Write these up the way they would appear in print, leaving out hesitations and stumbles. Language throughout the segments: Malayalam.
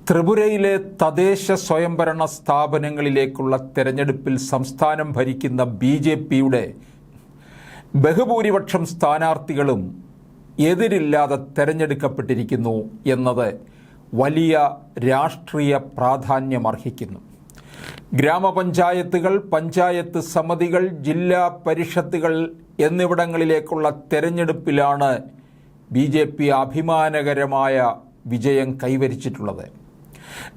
ത്രിപുരയിലെ തദ്ദേശ സ്വയംഭരണ സ്ഥാപനങ്ങളിലേക്കുള്ള തെരഞ്ഞെടുപ്പിൽ സംസ്ഥാനം ഭരിക്കുന്ന BJPയുടെ ബഹുഭൂരിപക്ഷം സ്ഥാനാർത്ഥികളും എതിരില്ലാതെ തെരഞ്ഞെടുക്കപ്പെട്ടിരിക്കുന്നു എന്നത് വലിയ രാഷ്ട്രീയ പ്രാധാന്യമർഹിക്കുന്നു. ഗ്രാമപഞ്ചായത്തുകൾ, പഞ്ചായത്ത് സമിതികൾ, ജില്ലാ പരിഷത്തുകൾ എന്നിവിടങ്ങളിലേക്കുള്ള തെരഞ്ഞെടുപ്പിലാണ് BJP അഭിമാനകരമായ വിജയം കൈവരിച്ചിട്ടുള്ളത്.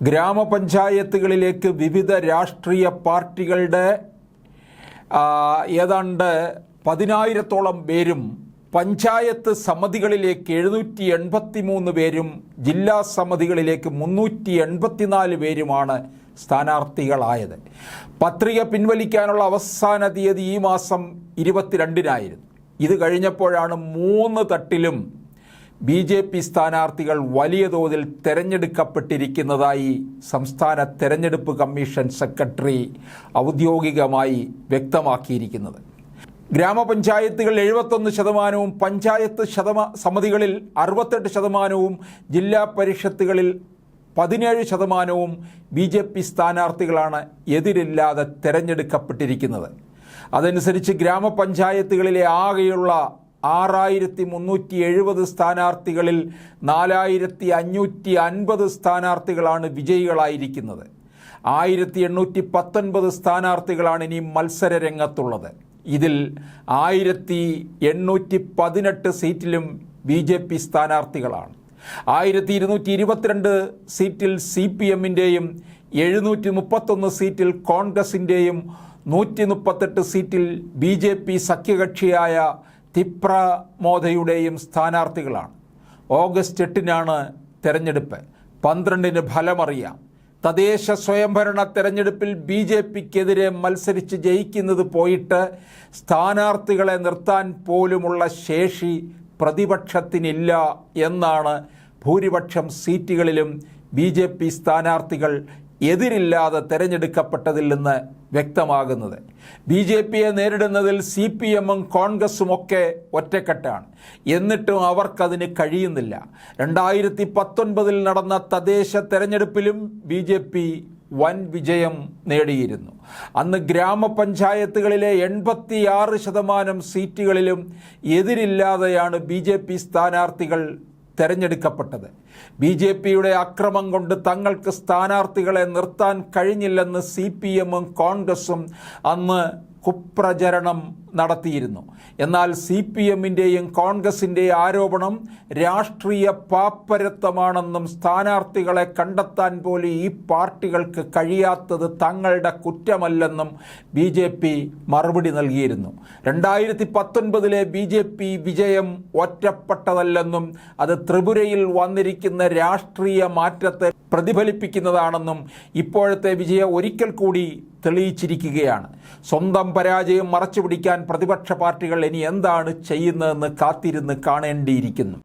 ഗ്രാമപഞ്ചായത്തുകളിലേക്ക് വിവിധ രാഷ്ട്രീയ പാർട്ടികളുടെ ഏതാണ്ട് 10,000-ഓളം പേരും, പഞ്ചായത്ത് സമിതികളിലേക്ക് 783 പേരും, ജില്ലാ സമിതികളിലേക്ക് 384 പേരുമാണ് സ്ഥാനാർത്ഥികളായത്. പത്രിക പിൻവലിക്കാനുള്ള അവസാന തീയതി ഈ മാസം 22-നായിരുന്നു. ഇത് കഴിഞ്ഞപ്പോഴാണ് 3 തട്ടിലും BJP സ്ഥാനാർത്ഥികൾ വലിയ തോതിൽ തെരഞ്ഞെടുക്കപ്പെട്ടിരിക്കുന്നതായി സംസ്ഥാന തെരഞ്ഞെടുപ്പ് കമ്മീഷൻ സെക്രട്ടറി ഔദ്യോഗികമായി വ്യക്തമാക്കിയിരിക്കുന്നത്. ഗ്രാമപഞ്ചായത്തുകൾ 71%, പഞ്ചായത്ത് സമിതികളിൽ 68%, ജില്ലാ പരിഷത്തുകളിൽ 17% BJP സ്ഥാനാർത്ഥികളാണ് എതിരില്ലാതെ തെരഞ്ഞെടുക്കപ്പെട്ടിരിക്കുന്നത്. അതനുസരിച്ച് ഗ്രാമപഞ്ചായത്തുകളിലെ ആകെയുള്ള 6,370 സ്ഥാനാർത്ഥികളിൽ 4,550 സ്ഥാനാർത്ഥികളാണ് വിജയികളായിരിക്കുന്നത്. 1,819 സ്ഥാനാർത്ഥികളാണ് ഇനി മത്സര രംഗത്തുള്ളത്. ഇതിൽ 1,818 സീറ്റിലും BJP സ്ഥാനാർത്ഥികളാണ്. 1,222 സീറ്റിൽ CPMൻ്റെയും 731 സീറ്റിൽ കോൺഗ്രസിൻ്റെയും 138 സീറ്റിൽ BJP സഖ്യകക്ഷിയായ തിപ്രമോദയുടെയും സ്ഥാനാർത്ഥികളാണ്. ഓഗസ്റ്റ് 8-നാണ് തെരഞ്ഞെടുപ്പ്. 12-ന് ഫലമറിയാം. തദ്ദേശ സ്വയംഭരണ തെരഞ്ഞെടുപ്പിൽ BJPക്കെതിരെ മത്സരിച്ച് ജയിക്കുന്നത് പോയിട്ട് സ്ഥാനാർത്ഥികളെ നിർത്താൻ പോലുമുള്ള ശേഷി പ്രതിപക്ഷത്തിനില്ല എന്നാണ് ഭൂരിപക്ഷം സീറ്റുകളിലും BJP സ്ഥാനാർത്ഥികൾ എതിരില്ലാതെ തെരഞ്ഞെടുക്കപ്പെട്ടതിൽ നിന്ന് വ്യക്തമാകുന്നത്. BJPയെ നേരിടുന്നതിൽ CPMും കോൺഗ്രസുമൊക്കെ ഒറ്റക്കെട്ടാണ്. എന്നിട്ടും അവർക്കതിന് കഴിയുന്നില്ല. 2019 നടന്ന തദ്ദേശ തെരഞ്ഞെടുപ്പിലും BJP വൻ വിജയം നേടിയിരുന്നു. അന്ന് ഗ്രാമപഞ്ചായത്തുകളിലെ 86% സീറ്റുകളിലും എതിരില്ലാതെയാണ് BJP സ്ഥാനാർത്ഥികൾ തെരഞ്ഞെടുക്കപ്പെട്ടത്. BJPയുടെ അക്രമം കൊണ്ട് തങ്ങൾക്ക് സ്ഥാനാർത്ഥികളെ നിർത്താൻ കഴിഞ്ഞില്ലെന്ന് CPMും കോൺഗ്രസും അന്ന് കുപ്രചരണം നടത്തിയിരുന്നു. എന്നാൽ CPMൻ്റെയും കോൺഗ്രസിൻ്റെയും ആരോപണം രാഷ്ട്രീയ പാപ്പരത്വമാണെന്നും സ്ഥാനാർത്ഥികളെ കണ്ടെത്താൻ പോലും ഈ പാർട്ടികൾക്ക് കഴിയാത്തത് തങ്ങളുടെ കുറ്റമല്ലെന്നും BJP മറുപടി നൽകിയിരുന്നു. 2019 BJP വിജയം ഒറ്റപ്പെട്ടതല്ലെന്നും അത് ത്രിപുരയിൽ വന്നിരിക്കുന്ന രാഷ്ട്രീയ മാറ്റത്തെ പ്രതിഫലിപ്പിക്കുന്നതാണെന്നും ഇപ്പോഴത്തെ വിജയം ഒരിക്കൽ കൂടി തെളിയിച്ചിരിക്കുകയാണ്. സ്വന്തം പരാജയം മറച്ചുപിടിക്കാൻ പ്രതിപക്ഷ പാർട്ടികൾ ഇനി എന്താണ് ചെയ്യുന്നതെന്ന് കാത്തിരുന്ന് കാണേണ്ടിയിരിക്കുന്നു.